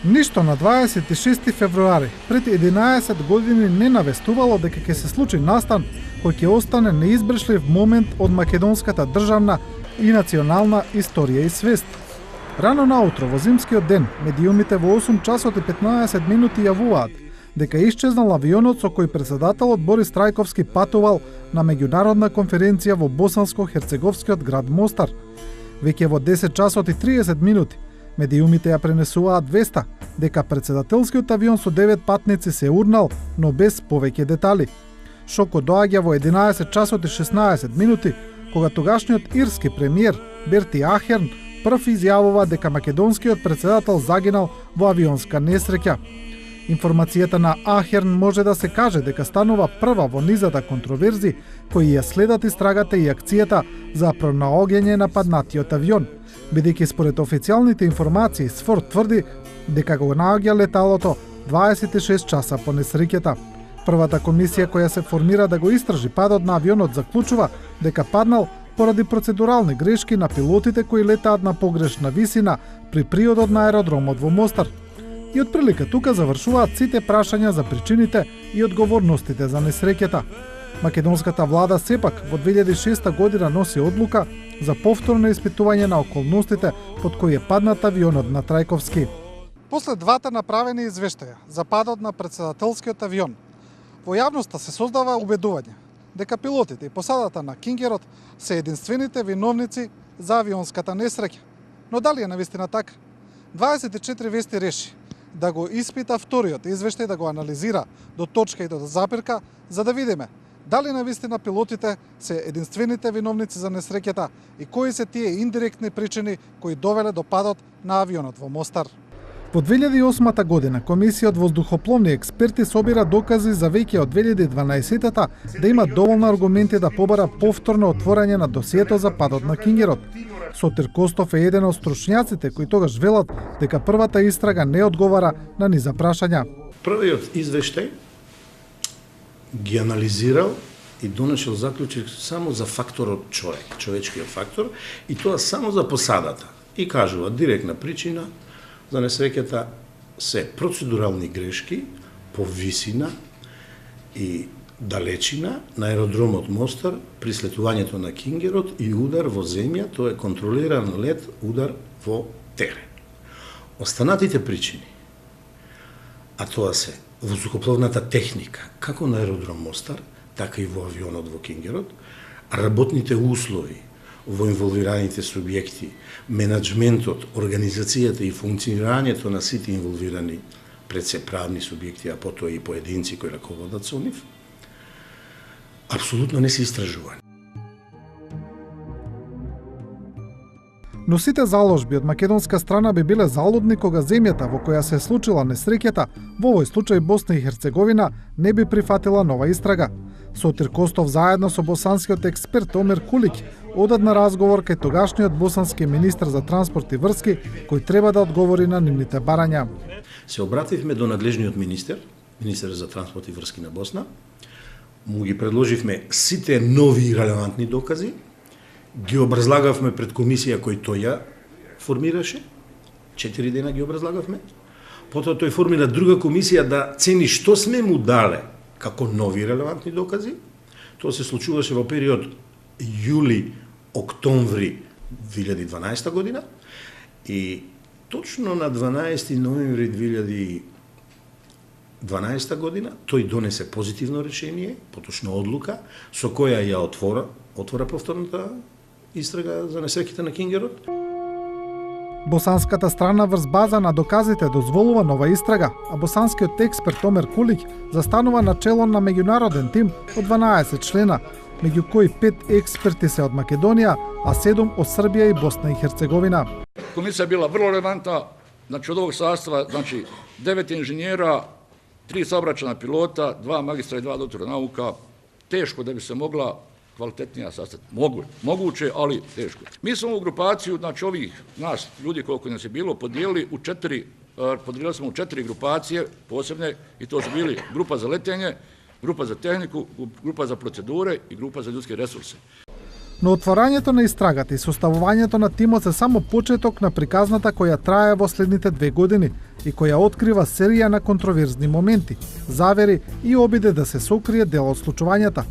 Ништо на 26 февруари пред 11 години не навестувало дека ќе се случи настан кој ќе остане неизбрешлив момент од македонската државна и национална историја и свест. Рано наутро во зимскиот ден, медиумите во 8 часот и 15 минути јавуваат дека исчезнал авионот со кој претседателот Борис Трајковски патувал на меѓународна конференција во босанско-херцеговскиот град Мостар. Веќе во 10 часот и 30 минути медиумите ја пренесуваат веста дека претседателскиот авион со 9 патници се урнал, но без повеќе детали. Шокот доаѓа во 11 часот и 16 минути, кога тогашниот ирски премиер Берти Ахерн прв изјавува дека македонскиот претседател загинал во авионска несреќа. Информацијата на Ахерн може да се каже дека станува прва во низата контроверзи кои ја следат истрагата и акцијата за пронаоѓање на паднатиот авион, бидејќи според официјалните информации СФОР тврди дека го наоѓа леталото 26 часа по несреќата. Првата комисија која се формира да го истражи падот на авионот заклучува дека паднал поради процедурални грешки на пилотите кои летаат на погрешна висина при приодот на аеродромот во Мостар. И отприлика тука завршуваат сите прашања за причините и одговорностите за несреќата. Македонската влада сепак во 2006 година носи одлука за повторно испитување на околностите под кои е паднат авионот на Трајковски. После двата направени извештаја за падот на претседателскиот авион, во јавноста се создава убедување дека пилотите и посадата на Кингерот се единствените виновници за авионската несреќа. Но дали е навистина така? 24 вести реши да го испита вториот извештај, да го анализира до точка и до запирка, за да видиме дали навистина пилотите се единствените виновници за несреќата и кои се тие индиректни причини кои довеле до падот на авионот во Мостар. Во 2008 година Комисија од воздухопловни експерти собира докази за веќе од 2012-та да има доволно аргументи да побара повторно отворање на досието за падот на Кингерот. Сотир Костов е еден од стручњаците кои тогаш велат дека првата истрага не одговара на низа прашања. Првиот извештај ги анализирал и донесел заклучок само за факторот човек, човечкиот фактор, и тоа само за посадата. И кажува директна причина за несреќата се процедурални грешки по висина и далечина на аеродромот Мостар при слетувањето на Кингерот и удар во земја, тоа е контролиран лет, удар во терен. Останатите причини, а тоа се воздухопловната техника, како на аеродром Мостар, така и во авионот во Кингерот, работните услови во инволвираните субјекти, менаџментот, организацијата и функционирањето на сите инволвирани пред се правни субјекти, а потоа и поединци кои раководат со нив, апсолутно не се истражувани. Но сите заложби од македонска страна би биле залудни кога земјата во која се случила несреќата, во овој случај Босна и Херцеговина, не би прифатила нова истрага. Сотир Костов заедно со босанскиот експерт Омер Кулик одат на разговор кај тогашниот босански министар за транспорт и врски, кој треба да одговори на нивните барања. Се обративме до надлежниот министер за транспорт и врски на Босна, му ги предложивме сите нови и релевантни докази, ги образлагавме пред комисија кој тој ја формираше, 4 дена ги образлагавме, потоа тој формира друга комисија да цени што сме му дале како нови релевантни докази. Тоа се случуваше во период јули-октомври 2012 година и точно на 12 ноември 2012 година тој донесе позитивно решение, поточно одлука, со која ја отвора повторната истрага за несреќите на Кингерот. Босанската страна врз база на доказите дозволува нова истрага, а босанскиот експерт Омер Кулик застанува на чело на меѓународен тим од 12 члена, меѓу кои 5 експерти се од Македонија, а 7 од Србија и Босна и Херцеговина. Комисија била врло релевантна, значи од овог састава, значи 9 инженjera, 3 saobraćajna pilota, 2 magistra i 2 doktora nauka, teško da bi se mogla kvalitetnija sastaviti. Moguće, ali teško. Mi smo ovu grupaciju, znači ovih nas ljudi koliko nas je bilo, podijelili smo u 4 grupacije posebne i to su bili grupa za letenje, grupa za tehniku, grupa za procedure i grupa za ljudske resurse. Но отворањето на истрагата и составувањето на тимот се само почеток на приказната која трае во следните 2 години, и која открива серија на контроверзни моменти, завери и обиде да се сокрие дел од случувањата.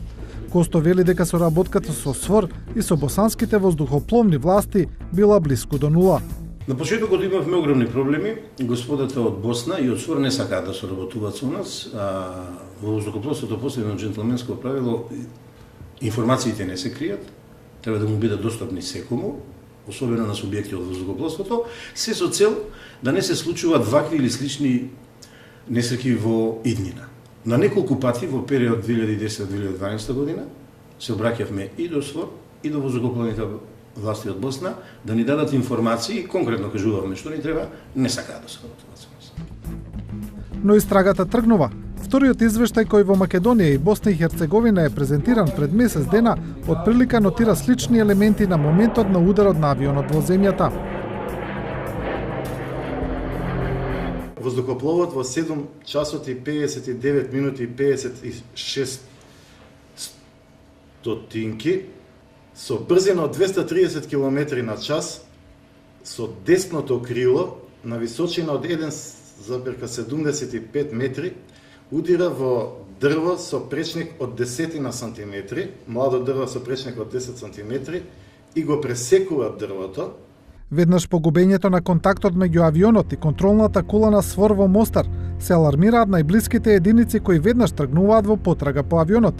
Косто вели дека соработката со СВОР и со босанските воздухопловни власти била блиску до нула. На почетокот имавме огромни проблеми. Господата од Босна и од СВОР не сакаат да соработуваат со нас. Во воздухопловството последно джентлменско правило информациите не се кријат, треба да му бидат достапни секому, особено на субјекти од воздухопловството, се со цел да не се случуваат вакви или слични несреќи во иднина. На неколку пати во период 2010-2012 година се обраќавме и до СВОР и до воздухопловните власти од Босна да ни дадат информации и конкретно кажувавме што ни треба, не сакаат да соработуваат со нас. Но истрагата тргнува. Вториот извештај кој во Македонија и Босна и Херцеговина е презентиран пред месец дена, отприлика нотира слични елементи на моментот на ударот на авионот во земјата. Воздухопловот во 7 часот и 59 минути и 56 стотинки со брзина од 230 км на час со десното крило на височина од 1,75 метри удира во дрво со пречник од 10 на сантиметри, младо дрво со пречник од 10 сантиметри и го пресекува дрвото. Веднаш по губењето на контактот меѓу авионот и контролната кула на СВОР во Мостар, се алармираат најблиските единици кои веднаш тргнуваат во потрага по авионот.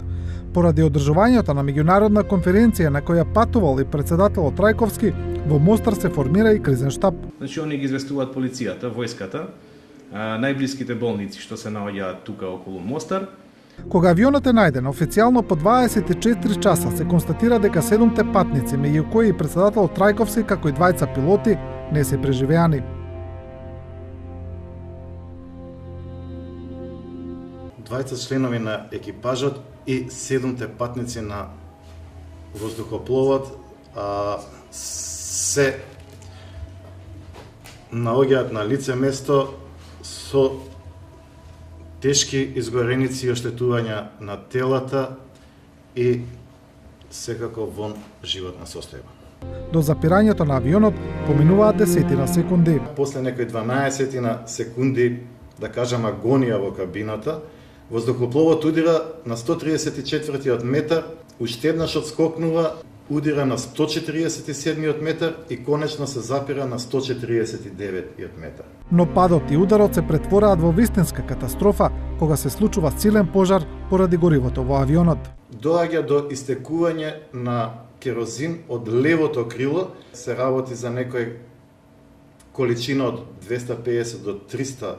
Поради одржувањето на меѓународна конференција на која патувал и председателот Трајковски, во Мостар се формира и кризен штаб. Значи, они ги известуваат полицијата, војската, најблиските болници што се наоѓаат тука околу Мостар. Кога авионот е најден, официјално по 24 часа се констатира дека 7 патници, меѓу кои и председател Трајковски, како и двајца пилоти, не се преживеани. Двајца членови на екипажот и 7 патници на воздухопловот се наоѓаат на лице место со тешки изгореници и оштетувања на телата и секако вон животна состојба. До запирањето на авионот поминуваат десетина секунди. После некои 12 секунди, да кажам, агонија во кабината, воздухопловот удира на 134 метар, уште еднаш одскокнува, удира на 147 метар и конечно се запира на 149 метар. Но падот и ударот се претвораат во вистинска катастрофа кога се случува силен пожар поради горивото во авионот. Доаѓа до истекување на керозин од левото крило, се работи за некој количина од 250 до 300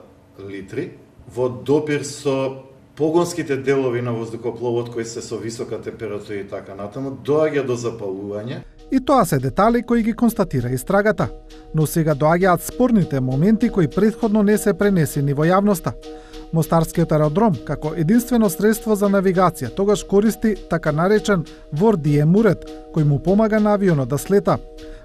литри, во допир со погонските делови на воздухопловот кои се со висока температура и така натаму, доаѓа до запалување. И тоа се детали кои ги констатира истрагата. Но сега доаѓаат спорните моменти кои претходно не се пренесени во јавноста. Мостарскиот аеродром, како единствено средство за навигација, тогаш користи така наречен VOR-DM уред, кој му помага на авионот да слета.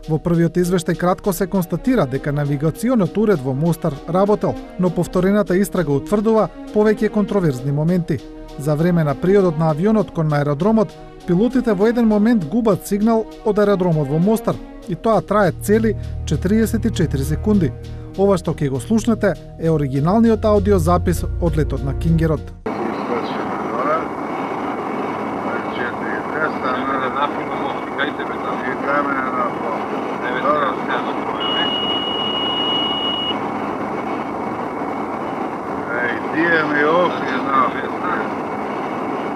Во првиот извештај кратко се констатира дека навигационот уред во Мостар работел, но повторената истрага утврдува повеќе контроверзни моменти. За време на приодот на авионот кон аеродромот, пилотите во еден момент губат сигнал од аеродромот во Мостар и тоа трае цели 44 секунди. Ова што ќе го слушнете е оригиналниот аудиозапис од летот на Кингерот.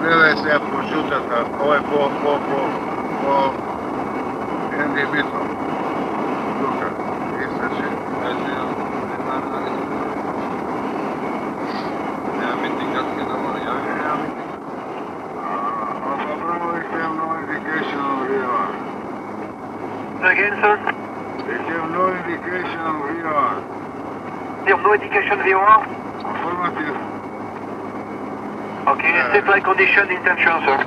Gledaj se ja počutata, ovo je po NDB-u. Тука, изсачи. Няма митинг, аз не знам, няма митинг. Добро, we have no indication of VOR. Again, sir? We have no indication of VOR. You have no indication VOR? Affirmative. Okay, stay flight condition, intention, sir.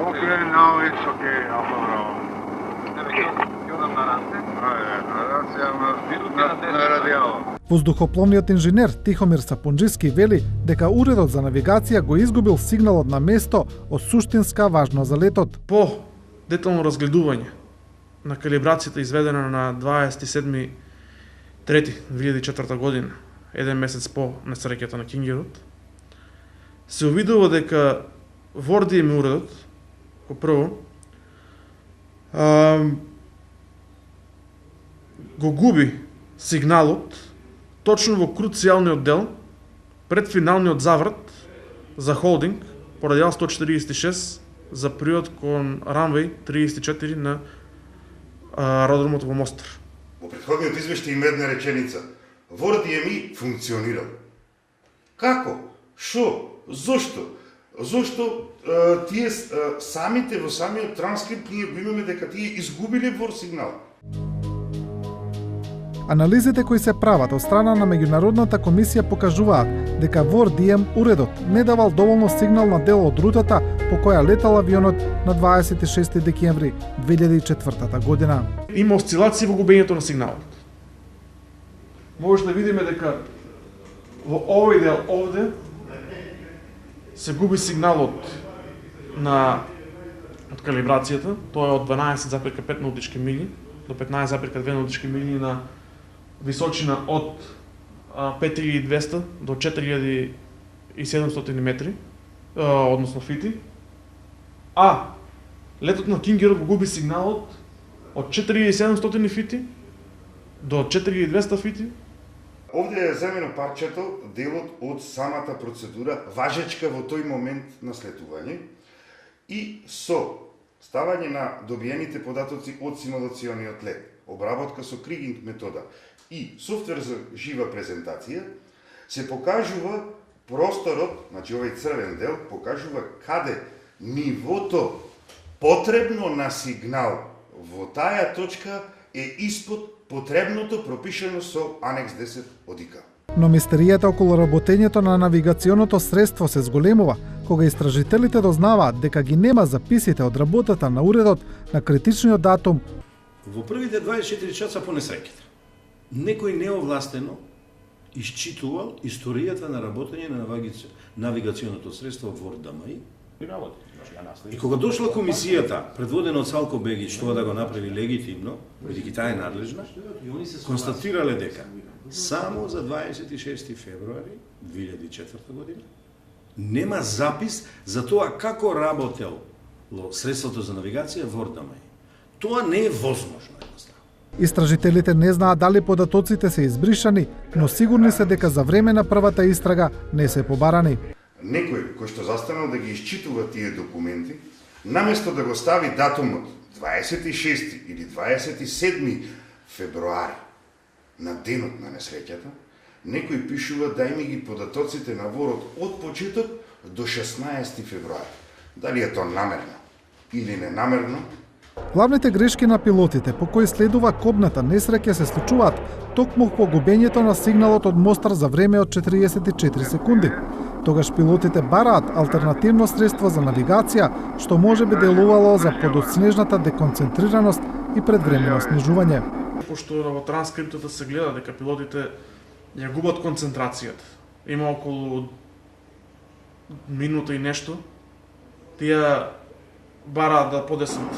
Okay, now it's okay, Alfa Bravo. Okay. На радијало. Воздухопловниот инженер Тихомир Сапунџиски вели дека уредот за навигација го изгубил сигналот на место од суштинска важност за летот. По детално разгледување на калибрацијата изведена на 27.3.2004 година еден месец по несреќата на Кингерот, се увидува дека во РДМ уредот, ко прво, го губи сигналот точно во круцијалниот дел пред финалниот заврат за холдинг по радијал 146 за приот кон ранвеј 34 на аеродромот во Мостар. Во претходниот извештај има една реченица. Во РДМ функционирал. Како? Шо? Зошто? Зошто тие самите во самиот транскрипт ние го имаме дека тие изгубиле ВОР сигнал. Анализите кои се прават од страна на меѓународната комисија покажуваат дека во РДМ уредот не давал доволно сигнал на дел од рутата по која летал авионот на 26 декември 2004 година. Има осцилации во губењето на сигналот. Може да видиме дека во овој дел овде се губи сигналот од калибрацијата, тоа е од 12,5 наутички мили до 15,2 наутички мили на височина од 5200 до 4700 метри, односно фити. А летот на Кингерот го губи сигналот од 4700 фити до 4200 фити. Овде е земено парчето, делот од самата процедура, важечка во тој момент на слетување и со ставање на добиените податоци од симулациониот лет, обработка со кригинг метода и софтвер за жива презентација, се покажува просторот, значи овој црвен дел, покажува каде нивото потребно на сигнал во таа точка е испод потребното пропишено со Анекс 10 од ИКА. Но мистеријата околу работењето на навигационото средство се зголемува кога истражителите дознаваат дека ги нема записите од работата на уредот на критичниот датум. Во првите 24 часа по несреќата, некој неовластено исчитувал историјата на работење на навигационото средство во РДМИ. И кога дошла комисијата, предводена од Салко Бегич, тоа да го направи легитимно, бидејќи таа е надлежна, констатирале дека само за 26 февруари 2004 година нема запис за тоа како работело средството за навигација во РДМИ. Тоа не е возможно. Истражителите не знаат дали податоците се избришани, но сигурни се дека за време на првата истрага не се побарани. Некој кој што застанал да ги исчитува тие документи, наместо да го стави датумот 26 или 27 февруари на денот на несреќата, некој пишува дај ми ги податоците на ворот од почеток до 16 февруари. Дали е тоа намерно или ненамерно? Главните грешки на пилотите по кои следува кобната несреќа се случуваат токму по губењето на сигналот од Мостар за време од 44 секунди. Тогаш пилотите бараат алтернативно средство за навигација, што може би делувало за подоцнежната деконцентрираност и предвремено снижување. Пошто во транскриптот се гледа дека пилотите ја губат концентрацијата. Има околу минута и нешто. Тие бараат да подесат,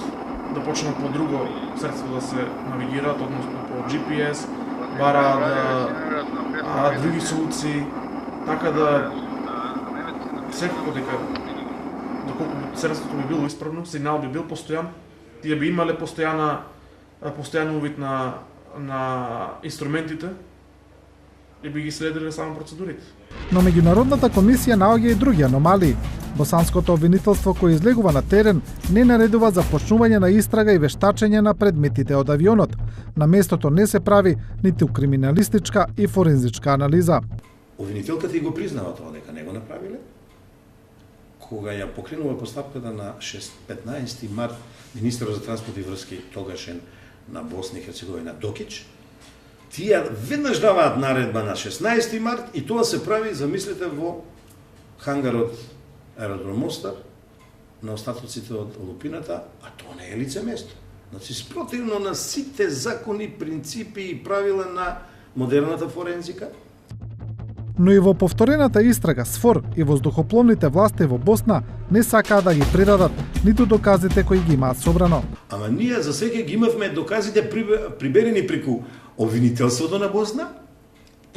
да почнат по друго средство да се навигираат, односно по GPS, бараат да други солуции, така да секако дека доколку средството би било исправно, сигнал би бил постојан, тие би имале постојан увид на инструментите и би ги следиле само процедурите. Но меѓународната комисија наоѓа и други аномалии. Босанското обвинителство кој излегува на терен не наредува започнување на истрага и вештачење на предметите од авионот. На местото не се прави ниту криминалистичка и форензичка анализа. Обвинителката и го признава тоа дека не го направиле. Кога ја покренува постапката на 15 март министерот за транспорт и врски тогашен на Босна и Херцеговина Докич, тие веднаш даваат наредба на 16 март и тоа се прави, замислете, во хангарот аеродром Мостар, на остатоците од лупината, а тоа не е лице место. Значи, спротивно на сите закони, принципи и правила на модерната форензика. Но и во повторената истрага СФОР и воздухопловните власти во Босна не сакаа да ги предадат ниту доказите кои ги имаат собрано. Ама ние за сега ги имавме доказите приберени преку обвинителството на Босна,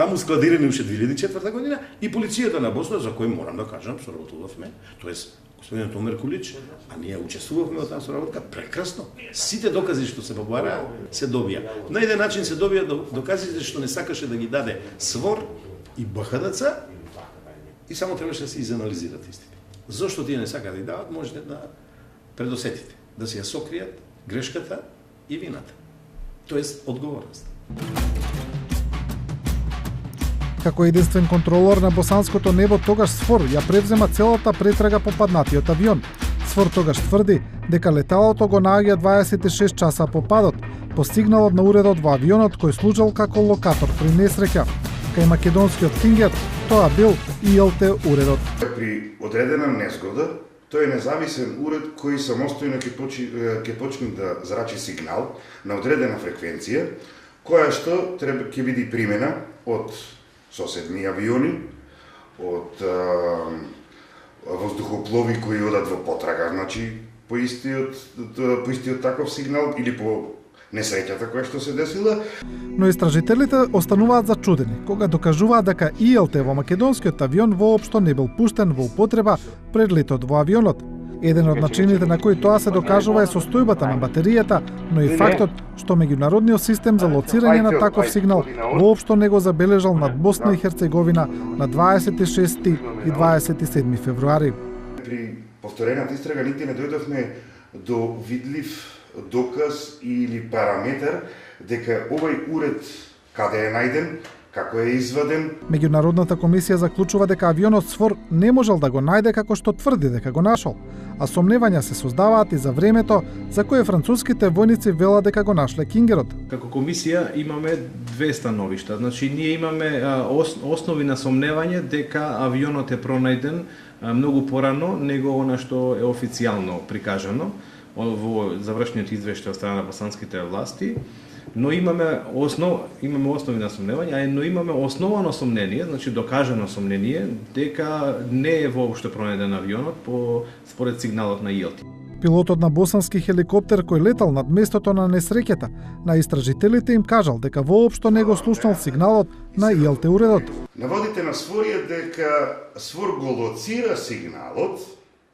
таму складирани уште 2004 година и полицијата на Босна, за кој морам да кажам, соработувавме, тоест господин Томер Кулич, а ние учествувавме во таа соработка прекрасно. Сите докази што се побараа се добија. На еден начин се добија доказите што не сакаше да ги даде СВОР и БХДЦ и само требаше да се изанализират истите. Зошто тие не сакаат да ги дават, можете да предосетите, да се ја сокријат грешката и вината. Тоест одговорност. Како единствен контролор на босанското небо, тогаш СФОР ја превзема целата претрага по паднатиот авион. СФОР тогаш тврди дека леталото го наоѓа 26 часа по падот, по сигналот на уредот во авионот кој служел како локатор при несреќа. Кај македонскиот Кингер тоа бил ИЛТ уредот. При одредена незгода, тој е независен уред кој самостојно ќе почне да зрачи сигнал на одредена фреквенција, која што ќе биде примена од соседни авиони, од воздухоплови кои одат во потрага, значи по истиот таков сигнал или по несреќата која што се десила. Но истражителите остануваат зачудени кога докажуваат дека ИЛТ во македонскиот авион воопшто не бил пуштен во употреба пред летот во авионот. Еден од начините на кои тоа се докажува е состојбата на батеријата, но и фактот што меѓународниот систем за лоцирање на таков сигнал воопшто не го забележал над Босна и Херцеговина на 26 и 27 февруари. При повторената истрага нити не дојдовме до видлив доказ или параметар дека овај уред каде е најден, како е изваден. Меѓународната комисија заклучува дека авионот СФОР не можел да го најде како што тврди дека го нашол, а сомневања се создаваат и за времето за кое француските војници велат дека го нашле Кингерот. Како комисија имаме две становишта. Значи ние имаме основи на сомневање дека авионот е пронајден многу порано него она што е официјално прикажано во завршниот извештај од страна на босанските власти. Но имаме основи на сомневање, но имаме основано сомнение, значи докажано сомнение, дека не е воопшто пронајден авионот според сигналот на ИЛТ. Пилотот на босански хеликоптер кој летал над местото на несреќата, на истражителите им кажал дека воопшто не го слушнал сигналот на ИЛТ уредот. Наводите на СФОР е дека СФОР го лоцира сигналот,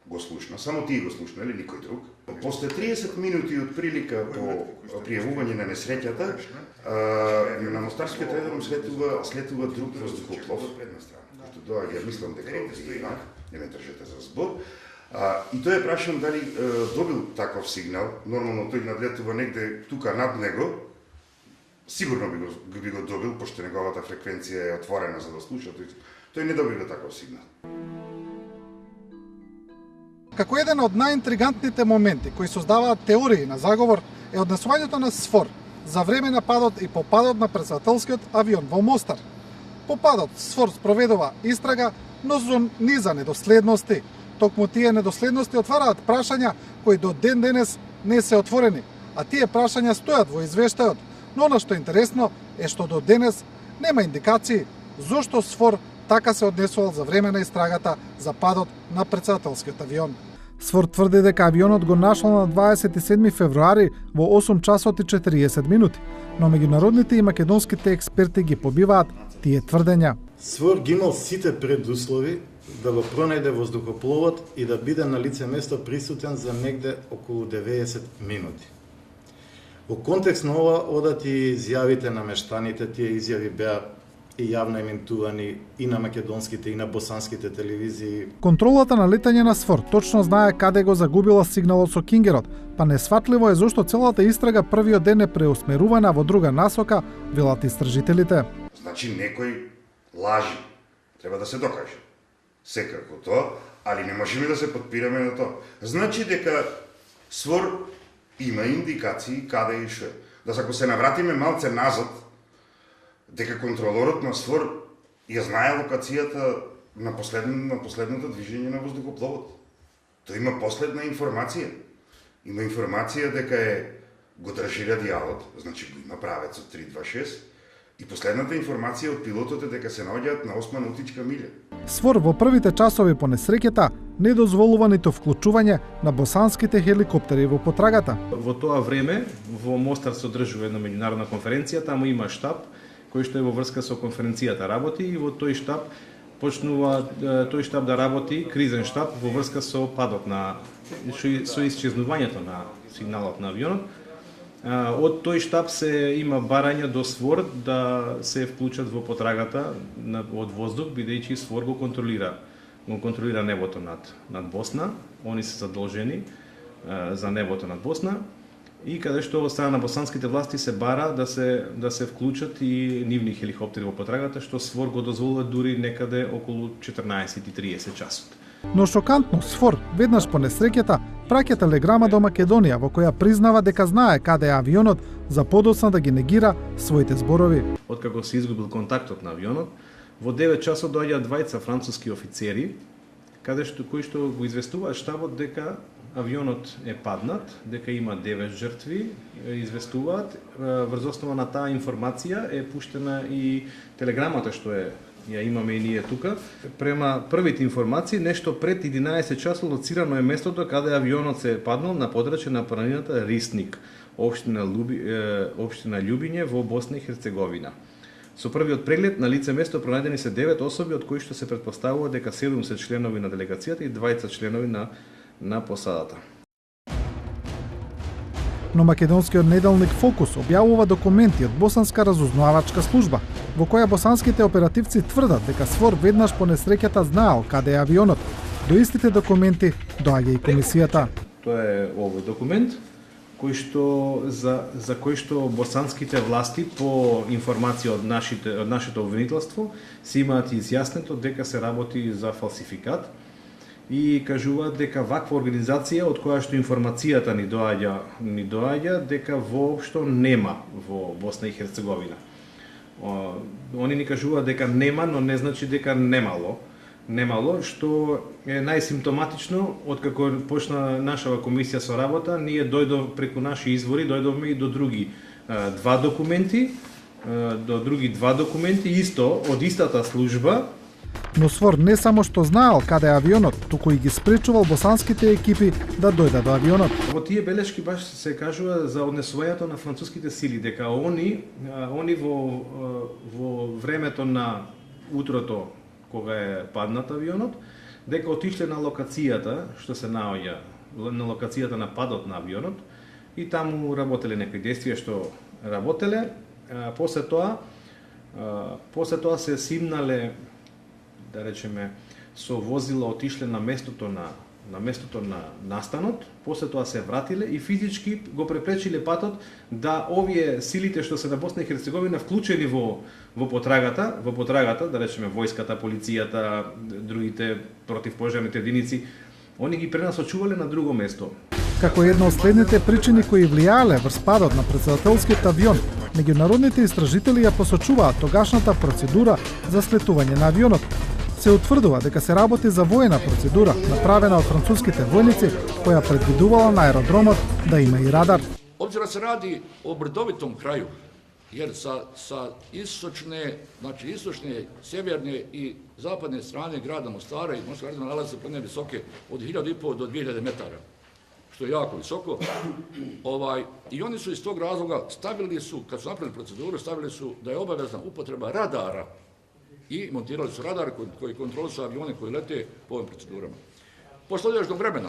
го слушна, само тие го слушнали, никој друг. После 30 минути од прилика по пријавување на несреќата, на Мостарскиот аеродром слетува друг воздухоплов, кој доаѓа, мислам дека е Ирак, не ме држете за збор, и тој е прашан дали добил таков сигнал, нормално тој надлетува негде тука над него, сигурно би го добил, пошто неговата фреквенција е отворена за да слуша, тој не добил таков сигнал. Како еден од најинтригантните моменти кои создаваат теории на заговор е однесувањето на СФОР за време на падот и по падот на претседателскиот авион во Мостар. По падот СФОР спроведува истрага, но со низа недоследности. Токму тие недоследности отвараат прашања кои до ден денес не се отворени, а тие прашања стојат во извештајот. Но она што е интересно е што до денес нема индикации зошто СФОР така се однесувал за време на истрагата за падот на претседателскиот авион. СФОР тврди дека авионот го нашол на 27 февруари во 8 часот и 40 минути, но меѓународните и македонските експерти ги побиваат тие тврдења. СФОР ги имал сите предуслови да го пронајде воздухопловот и да биде на лице место присутен за негде околу 90 минути. Во контекст на ова одат и изјавите на мештаните, тие изјави беа и јавно емитувани и на македонските и на босанските телевизии. Контролата на летање на СФОР точно знае каде го загубила сигналот со Кингерот, па несфатливо е зошто целата истрага првиот ден е преусмерувана во друга насока, велат истражителите. Значи некој лажи, треба да се докаже. Секако тоа, али не можеме да се подпираме на тоа. Значи дека СФОР има индикации каде и што. Да ако се навратиме малце назад, дека контролорот на СФОР ја знае локацијата на последното движење на воздухопловот. Тој има последна информација. Има информација дека го држи радијалот, значи го има правецот 326, и последната информација од пилотот е дека се наоѓаат на 8 наутичка милја. СФОР во првите часови по несреќата не дозволува ниту вклучување на босанските хеликоптери во потрагата. Во тоа време во Мостар се одржува една меѓународна конференција, таму има штаб кој што е во врска со конференцијата работи, и во тој штаб почнува тој штаб да работи, кризен штаб во врска со падот со исчезнувањето на сигналот на авионот. Од тој штаб се има барања до СВОР да се вклучат во потрагата од воздух, бидејќи СВОР го контролира небото над Босна. Они се задолжени за небото над Босна, и каде што од страна на босанските власти се бара да се вклучат и нивни хеликоптери во потрагата, што СВОР го дозволува дури некаде околу 14:30 часот. Но шокантно, СФОР веднаш по несреќата праќа телеграма до Македонија во која признава дека знае каде е авионот за подоцна да ги негира своите зборови. Откако се изгубил контактот на авионот, во 9 часот доаѓаат двајца француски офицери, кои што го известуваат штабот дека авионот е паднат, дека има 9 жртви, известуваат. Врз основа на таа информација е пуштена и телеграмата што ја имаме и ние тука. Према првите информации, нешто пред 11 часот лоцирано е местото каде авионот се паднал на подрачје на планината Рисник, општина Љубиње во Босна и Херцеговина. Со првиот преглед на лице место пронајдени се 9 особи, од кои што се претпоставува дека 7 се членови на делегацијата и 20 членови на посадата. Но македонскиот неделник Фокус објавува документи од босанска разузнавачка служба, во која босанските оперативци тврдат дека СФОР веднаш по несреќата знаел каде е авионот. До истите документи доаѓа и комисијата. Тоа е овој документ за кој што босанските власти по информација од нашето обвинителство се имаат изјаснето дека се работи за фалсификат и кажуваат дека ваква организација од која што информацијата ни доаѓа дека воопшто нема во Босна и Херцеговина. Они ни кажуваат дека нема, но не значи дека немало, што е најсимптоматично. Откако почна нашава комисија со работа, ние преку наши извори дојдовме и до други два документи, исто од истата служба. Но СФОР не само што знаел каде е авионот, туку и ги спречувал босанските екипи да дојдат до авионот. Во тие белешки баш се кажува за однесувањето на француските сили, дека они во времето на утрото кога е паднат авионот, дека отишле на локацијата што се наоѓа на локацијата на падот на авионот и таму работеле некои действија што работеле. После тоа се симнале, да речеме, со возила отишле на местото на настанот, после тоа се вратиле и физички го препречиле патот да овие силите што се на Босна и Херцеговина вклучени во потрагата, да речеме војската, полицијата, другите противпожарните единици, они ги пренасочувале на друго место. Како една од следните причини кои влијаеле врз падот на претседателскиот авион, меѓународните истражители ја посочуваат тогашната процедура за слетување на авионот. Се утврдува дека се работи за воена процедура, направена од француските војници, која предвидувала на аеродромот да има и радар. Обзира се ради о брдовитом крају, jer sa istočne, sjeverne i zapadne strane grada Mostara i Mostarskog grada nalaze se planine visoke od 1500 do 2000 metara, što je jako visoko. I oni su iz tog razloga stavili su, kad su napravili proceduru, stavili su da je obavezna upotreba radara i montirali su radar koji kontrolišu avione koji lete po ovim procedurama. Posle određenog vremena,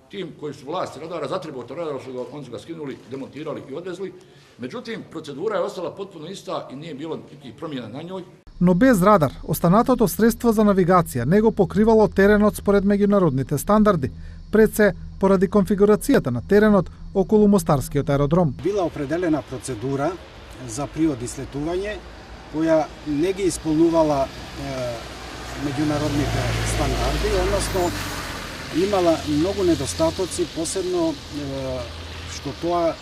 tim koji su vlasti radara zatrebao to radar, oni su ga skinuli, demontirali i odvezli. Međutim, procedura je ostala potpuno ista i nije bilo nikakvih promjena na njoj. Но без радар, останатото средство за навигација не го покривало теренот според меѓународните стандарди, пред се поради конфигурацијата на теренот околу Мостарскиот аеродром. Била определена процедура за приоди слетување, која не ги исполнувала меѓународните стандарди, односно имала многу недостатоци, посебно што тоа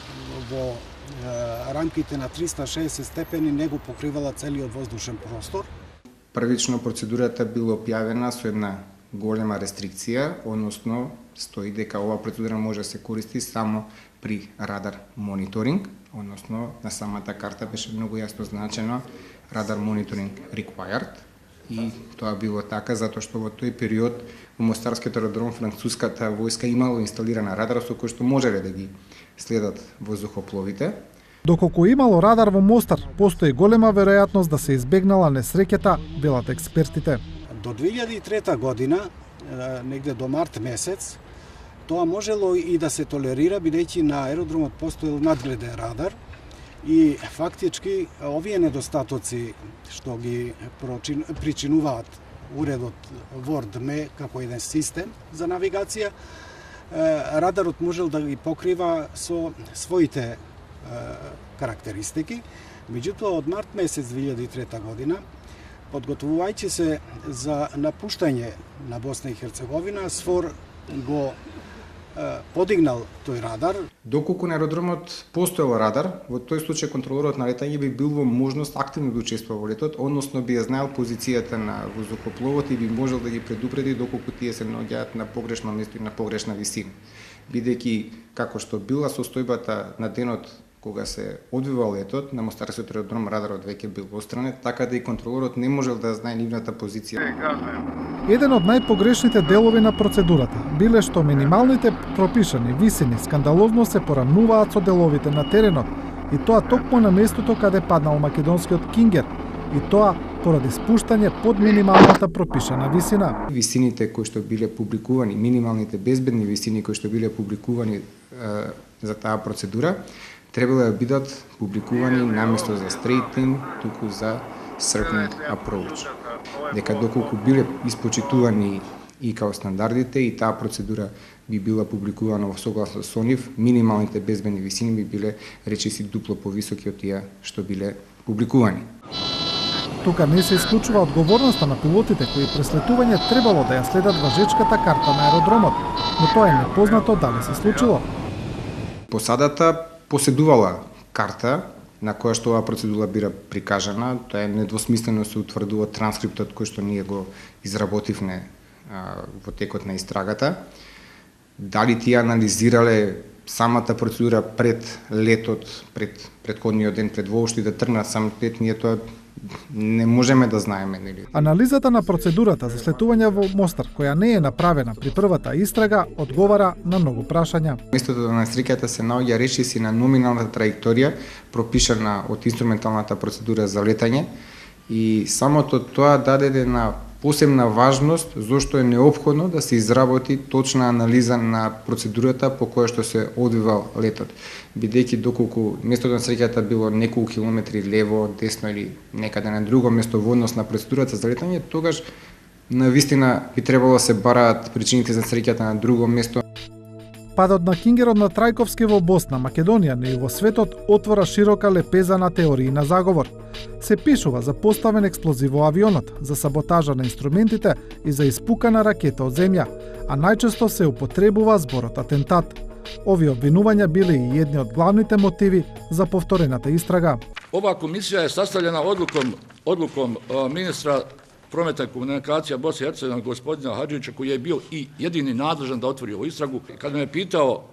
во рамките на 360 степени не го покривала целиот воздушен простор. Првично процедурата била објавена со една голема рестрикција, односно стои дека оваа процедура може да се користи само при радар мониторинг, односно на самата карта беше многу јасно значено радар мониторинг required, и тоа било така затоа што во тој период во Мостарскиот аеродром француската војска имало инсталирана радар со кој што можеле да ги следат воздухопловите. Доколку имало радар во Мостар, постои голема веројатност да се избегнала несреќата, велат експертите. До 2003 година, негде до март месец, тоа можело и да се толерира, бидејќи на аеродромот постоел надгледен радар и фактички овие недостатоци што ги причинуваат уредот ВОРД-МЕ како еден систем за навигација, радарот можел да ги покрива со своите карактеристики. Меѓутоа, од март месец 2003 година, подготвувајќи се за напуштање на Босна и Херцеговина, СФОР го подигнал тој радар. Доколку на аеродромот постоел радар, во тој случај контролерот на летање би бил во можност активно да учествува во летот, односно би ја знаел позицијата на воздухопловот и би можел да ги предупреди доколку тие се наоѓаат на погрешно место и на погрешна висина. Бидејќи како што била состојбата на денот кога се одвива летот, на Мостарскиот аеродром радарот веќе бил отстранет, така да и контролерот не можел да знае нивната позиција. Еден од најпогрешните делови на процедурата биле што минималните пропишани висини скандалозно се порамнуваат со деловите на теренот, и тоа токму на местото каде паднал македонскиот Кингер, и тоа поради спуштање под минималната пропишана висина. Висините кои што биле публикувани, минималните безбедни висини кои што биле публикувани за таа процедура, требало да бидат публикувани наместо за straight-in, туку за circling approach. Дека доколку биле испочитувани и као стандардите и таа процедура би била публикувана во согласно со нив, минималните безбедни висини би биле речиси дупло повисоки од тие што биле публикувани. Тука не се исклучува одговорноста на пилотите кои преслетување требало да ја следат важечката карта на аеродромот, но тоа е непознато дали се случило. Посадата поседувала карта на која што оваа процедура бира прикажана, тоа е недвосмислено се утврдува транскриптот кој што ние го изработивме во текот на истрагата. Дали тие анализирале самата процедура пред летот, пред претходниот ден, пред воопшто да тргнат сам лет, ние тоа не можеме да знаеме, нели? Анализата на процедурата за слетување во Мостар, која не е направена при првата истрага, одговара на многу прашања. Местото на несреќата се наоѓа речиси на номиналната траекторија пропишана од инструменталната процедура за летање и самото тоа даде една посебна важност зошто е неопходно да се изработи точна анализа на процедурата по која што се одвивал летот. Бидејќи доколку местото на несреќата било неколку километри лево, десно или некаде на друго место во однос на процедурата за летање, тогаш навистина би требало да се бараат причините за несреќата на друго место. Падот на Кингерот на Трајковски во Босна, Македонија, но и во светот отвора широка лепеза на теории на заговор. Се пишува за поставен експлозив во авионот, за саботажа на инструментите и за испукана ракета од земја, а најчесто се употребува зборот атентат. Овие обвинувања биле и едни од главните мотиви за повторената истрага. Ова комисија е sastavljena odlukom ministra prometa i komunikacija Bosne i Hercegovine, gospodina Hadžića, koji je bio i jedini nadležan da otvori ovu istragu. Kad me je pitao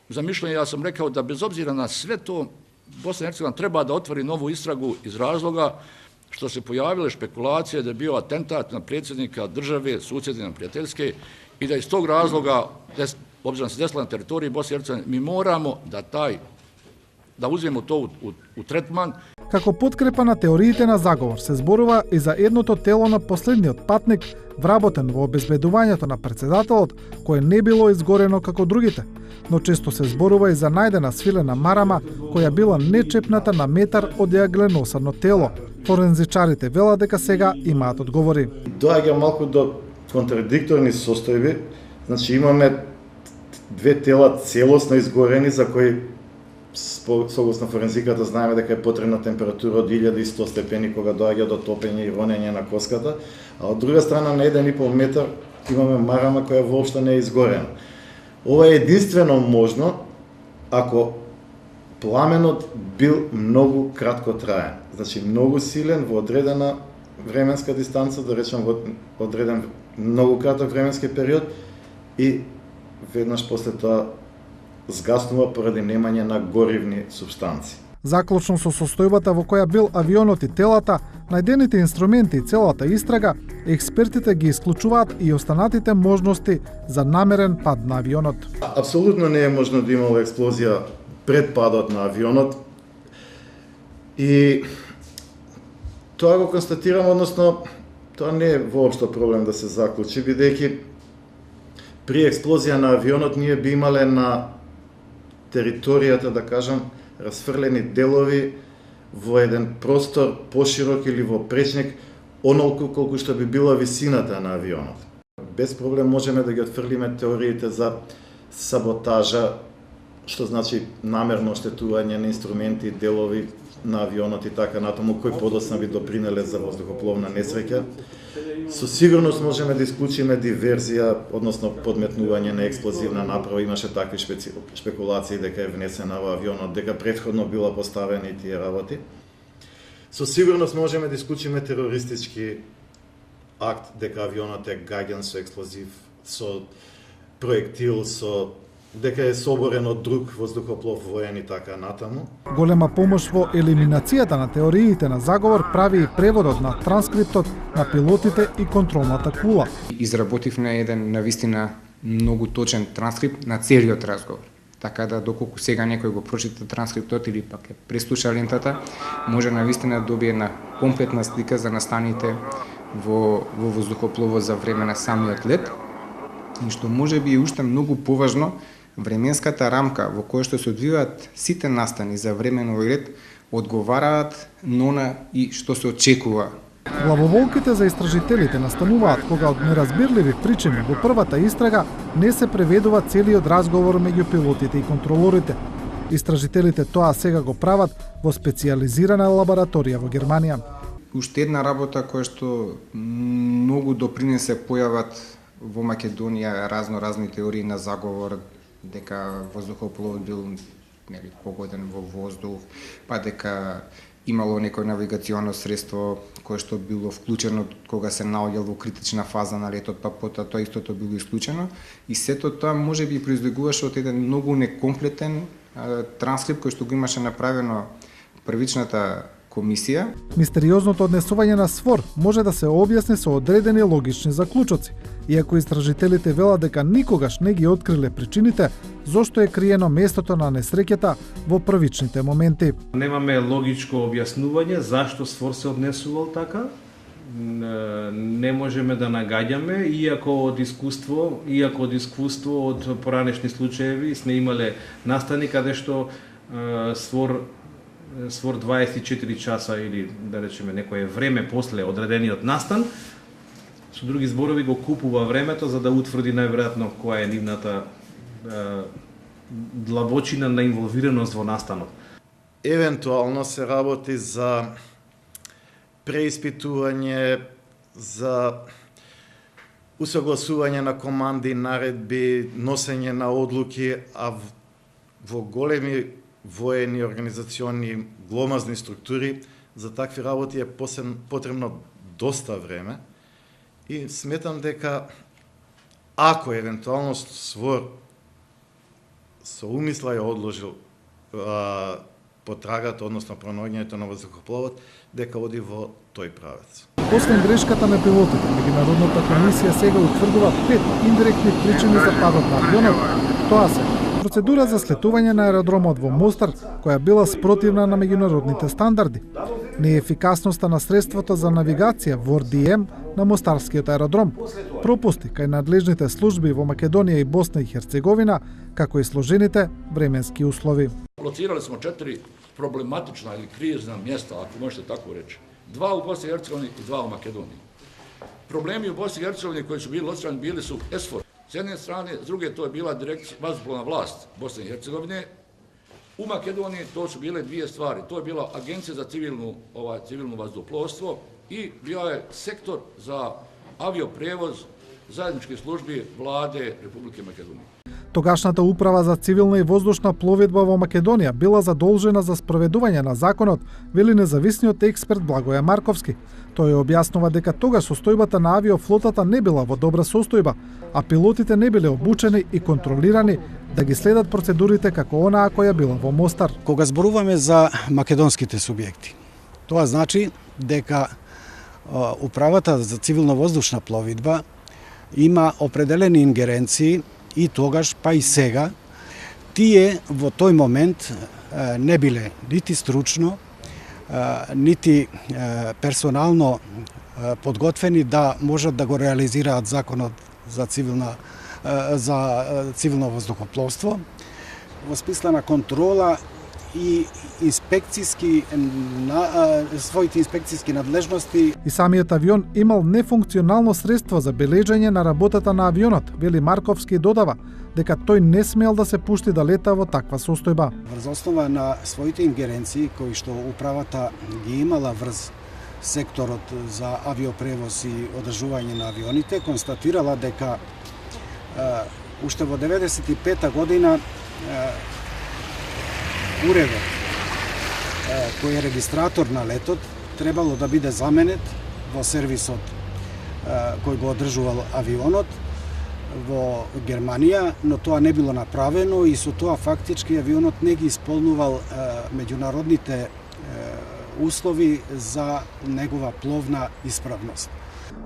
za mišljenje, ja sam rekao da bez obzira na sve to, Bosna i Hercegovina treba da otvori novu istragu iz razloga što se pojavile špekulacije da je bio atentat na predsjednika države, susjedne prijateljske, i da iz tog razloga, obzirom se desila na teritoriji Bosne i Hercegovine, mi moramo da uzmemo to u tretman. Како подкрепа на теориите на заговор се зборува и за едното тело на последниот патник вработен во обезбедувањето на председателот, кое не било изгорено како другите, но често се зборува и за најдена свилена марама која била нечепната на метар од јагленосано тело. Форензичарите велат дека сега имаат одговори. Доаѓа малку до контрадикторни состојби, значи имаме две тела целосно изгорени за кои согласно форензиката знаеме дека е потребна температура од 1100 степени кога доаѓа до топење и ронење на коската, а од друга страна на 1,5 метар имаме марама која воопшто не е изгорена. Ова е единствено можно ако пламенот бил многу кратко траен, значи многу силен во одредена временска дистанца, да речем во одреден многу краток временски период и веднаш после тоа згаснува поради немање на горивни субстанции. Заклучно со состојбата во која бил авионот и телата, најдените инструменти и целата истрага, експертите ги исклучуваат и останатите можности за намерен пад на авионот. Апсолутно не е можно да имало експлозија пред падот на авионот. И тоа го констатирам, односно, тоа не е воопшто проблем да се заклучи, бидејќи при експлозија на авионот ние би имале на територијата, да кажам, расфрлени делови во еден простор поширок или во пречник, онолку колку што би била висината на авионот. Без проблем можеме да ги отфрлиме теориите за саботажа, што значи намерно оштетување на инструменти, делови на авионот и така натаму, кои подоцна би допринеле за воздухопловна несреќа. Со сигурност можеме да исклучиме диверзија, односно подметнување на експлозивна направа. Имаше такви спекулации дека е внесена во авионот, дека претходно била поставени тие работи. Со сигурност можеме да исклучиме терористички акт, дека авионот е гаѓан со експлозив, со проектил, дека е соборен од друг воздухоплов воен и така натаму. Голема помош во елиминацијата на теориите на заговор прави и преводот на транскриптот на пилотите и контролната кула. Изработивме еден навистина многу точен транскрипт на целиот разговор. Така да доколку сега некој го прочита транскриптот или пак е преслуша лентата, може навистина да добие една комплетна слика за настаните во воздухопловот за време на самиот лет. И што може би е уште многу поважно, временската рамка во која што се одвиваат сите настани за време на овој ред одговараат на она и што се очекува. Главоволките за истражителите настануваат кога од неразбирливи причини во првата истрага не се преведува целиот разговор меѓу пилотите и контролорите. Истражителите тоа сега го прават во специјализирана лабораторија во Германија. Уште една работа која што многу допринесе појават во Македонија разни теории на заговор, дека воздухопловот бил погоден во воздух, па дека имало некој навигационо средство кое што било вклучено кога се наоѓал во критична фаза на летот, па потоа тоа истото било исклучено. И сето тоа може би произлегуваше од еден многу некомплетен транскрипт кој што го имаше направено првичната комисија. Мистериозното однесување на СВОР може да се објасни со одредени логични заклучоци. Иако истражителите велат дека никогаш не ги откриле причините, зошто е криено местото на несреќата во првичните моменти. Немаме логичко објаснување зашто СВОР се однесувал така. Не можеме да нагаѓаме, иако од искуство од поранешни случаеви сме имале настани каде што СВОР 24 часа или да речеме некое време после одредениот настан, со други зборови го купува времето за да утврди најверојатно која е нивната длабочина на инволвираност во настанот. Евентуално се работи за преиспитување, за усогласување на команди, наредби, носење на одлуки, а во големи воени организациони гломазни структури за такви работи е потребно доста време. И сметам дека ако евентуално СВОР со умисла ја одложил потрагата, односно пронаоѓањето на воздухопловот, дека оди во тој правец. Освен грешката на пилотите, Меѓународната комисија сега утврдува 5 индиректни причини за падот на авионот. Тоа се процедура за слетување на аеродромот во Мостар, која била спротивна на меѓународните стандарди, неефикасноста на средството за навигација ВОР-ДМ на Мостарскиот аеродром, пропусти кај надлежните служби во Македонија и Босна и Херцеговина, како и сложените временски услови. Лоцирали smo 4 problematična ili krizna mjesta, ako možete tako reći. 2 u Bosni i Hercegovini i 2 u Makedoniji. Problemi u Bosni i Hercegovini koji su bili locirani bili su ESFOR. S jedne strane, s druge to je bila vazduhoplovna vlast Bosne i Hercegovine. U Makedoniji to su bile dvije stvari. To je bila Agencija za civilno vazduhoplovstvo i bio je sektor za avioprevoz zajedničke službi vlade Republike Makedonije. Тогашната управа за цивилна и воздушна пловедба во Македонија била задолжена за спроведување на законот, вели независниот експерт Благоја Марковски. Тој објаснува дека тогаш состојбата на авиофлотата не била во добра состојба, а пилотите не биле обучени и контролирани да ги следат процедурите како онаа која била во Мостар. Кога зборуваме за македонските субјекти, тоа значи дека управата за цивилно-воздушна пловидба има определени ингеренции и тогаш, па и сега, тие во тој момент не биле нити стручно, niti персонално подготвени да можат да го реализираат законот за цивилно воздухопловство во смисла на контрола и своите инспекцијски надлежности. И самиот авион имал нефункционално средство за бележење на работата на авионот, вели Марковски и додава дека тој не смел да се пушти да лета во таква состојба. Врз основа на своите ингеренции кои што управата ги имала врз секторот за авиопревоз и одржување на авионите, констатирала дека уште во 95-та година уредот кој е регистратор на летот требало да биде заменет во сервисот кој го одржувал авионот во Германија, но тоа не било направено и со тоа фактички авионот не ги исполнувал меѓународните услови за негова пловна исправност.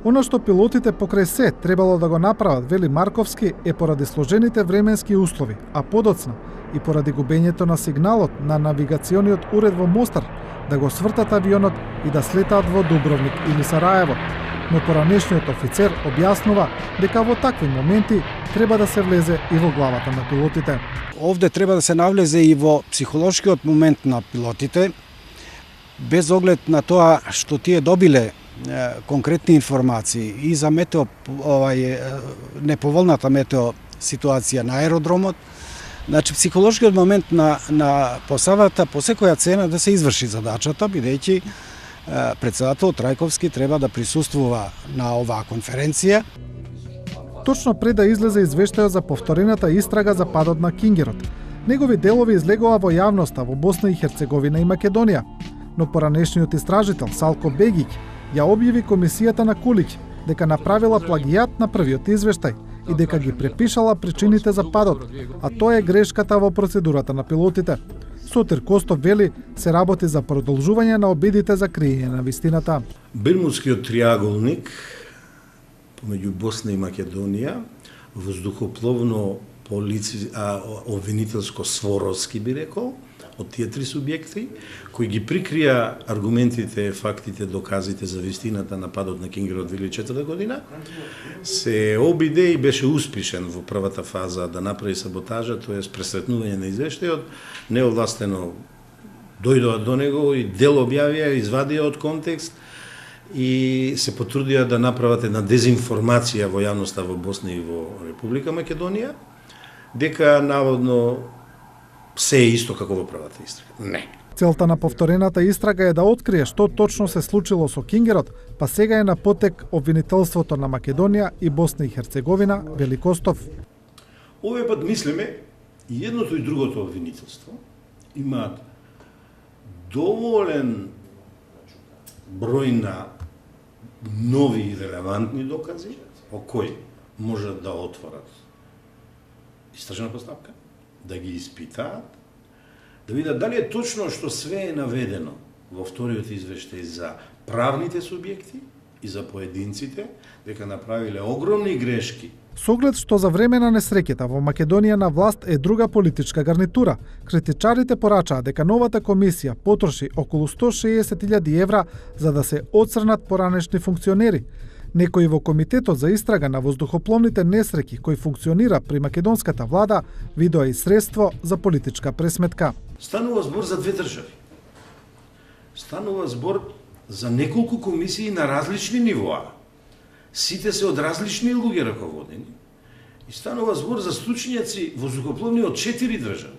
Оно што пилотите покрај се требало да го направат, вели Марковски, е поради сложените временски услови, а подоцна и поради губењето на сигналот на навигациониот уред во Мостар, да го свртат авионот и да слетаат во Дубровник или Сараево. Но поранешниот офицер објаснува дека во такви моменти треба да се влезе и во главата на пилотите. Овде треба да се навлезе и во психолошкиот момент на пилотите, без оглед на тоа што тие добиле конкретни информации и за неповолната метео ситуација на аеродромот. Значи, психолошкиот момент на посадата по секоја цена да се изврши задачата, бидејќи председател Трајковски треба да присуствува на оваа конференција. Точно пред да излезе извештајот за повторената истрага за падот на Кингерот, негови делови излегува во јавноста во Босна и Херцеговина и Македонија, но поранешниот истражител Салко Бегиќ ја објави комисијата на Кулиќ дека направила плагијат на првиот извештај и дека ги препишала причините за падот, а тоа е грешката во процедурата на пилотите. Сотир Костов вели се работи за продолжување на обидите за криење на вистината. Бермудскиот триаголник помеѓу Босна и Македонија, воздухопловно обвинителско своровски би рекол, од тие три субјекти, кои ги прикрија аргументите, фактите, доказите за вистината на падот на Кингерот 2004 година, се обиде и беше успешен во првата фаза да направи саботажа, тоа е пресретнување на извештајот, неовластено дојдоа до него и дел објавија, извадија од контекст и се потрудија да направат една дезинформација во јавноста во Босна и во Република Македонија, дека наводно се е исто како во првата истрага. Не. Целта на повторената истрага е да открие што точно се случило со Кингерот, па сега е на потек обвинителството на Македонија и Босна и Херцеговина, вели Костов. Овој пат мислиме и едното и другото обвинителство имаат доволен број на нови и релевантни докази о кои можат да отворат истражна постапка, да ги испитаат, да видат дали е точно што све е наведено во вториот извештај за правните субјекти и за поединците, дека направиле огромни грешки. Со оглед што за време на несреќата во Македонија на власт е друга политичка гарнитура, критичарите порачаат дека новата комисија потроши околу 160.000 евра за да се отцрнат поранешни функционери. Некои во Комитетот за истрага на воздухопловните несреќи кој функционира при македонската влада видоа и средство за политичка пресметка. Станува збор за две држави. Станува збор за неколку комисии на различни нивоа. Сите се од различни луѓе раководени. И станува збор за стручњаци воздухопловни од 4 држави.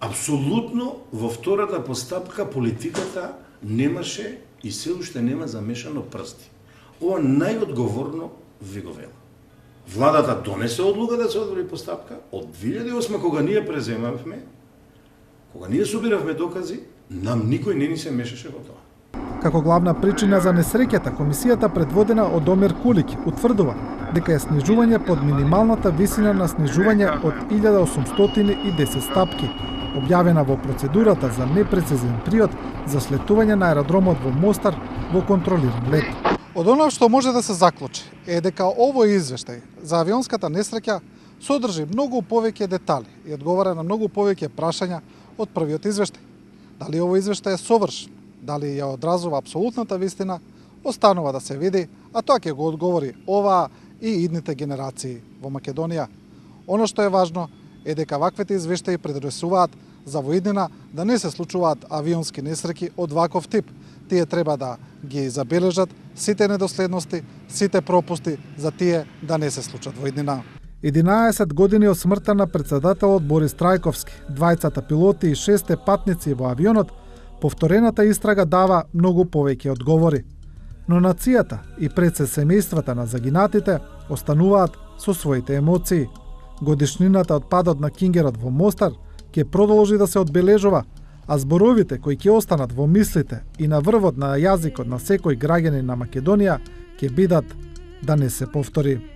Апсолутно во втората постапка политиката немаше и се уште нема замешано прсти. Ова најодговорно ви го велам. Владата донесе одлука да се отвори постапка од 2008 кога ние преземавме, кога ние собиравме докази, нам никој не ни се мешаше во тоа. Како главна причина за несреќата, комисијата предводена од Омер Кулиќ утврдува дека е снижување под минималната висина на снижување од 1810 стапки, објавена во процедурата за непрецизен период за слетување на аеродромот во Мостар во контролиран лет. Од оно што може да се заклучи е дека овој извештај за авионската несреќа содржи многу повеќе детали и одговара на многу повеќе прашања од првиот извештај. Дали овој извештај е совршен, дали ја одразува апсолутната вистина, останува да се види, а тоа ќе го одговори оваа и идните генерации во Македонија. Оно што е важно е дека ваквите извештаи предресуваат за во иднина да не се случуваат авионски несреќи од ваков тип. Тие треба да ги забележат сите недоследности, сите пропусти за тие да не се случат во иднина. 11 години од смртта на председателот Борис Трајковски, двајцата пилоти и 6 патници во авионот, повторената истрага дава многу повеќе одговори. Но нацијата и пред се семејствата на загинатите остануваат со своите емоции. Годишнината од падот на Кингерот во Мостар ќе продолжи да се одбележува, а зборовите кои ќе останат во мислите и на врвот на јазикот на секој граѓанин на Македонија ќе бидат да не се повтори.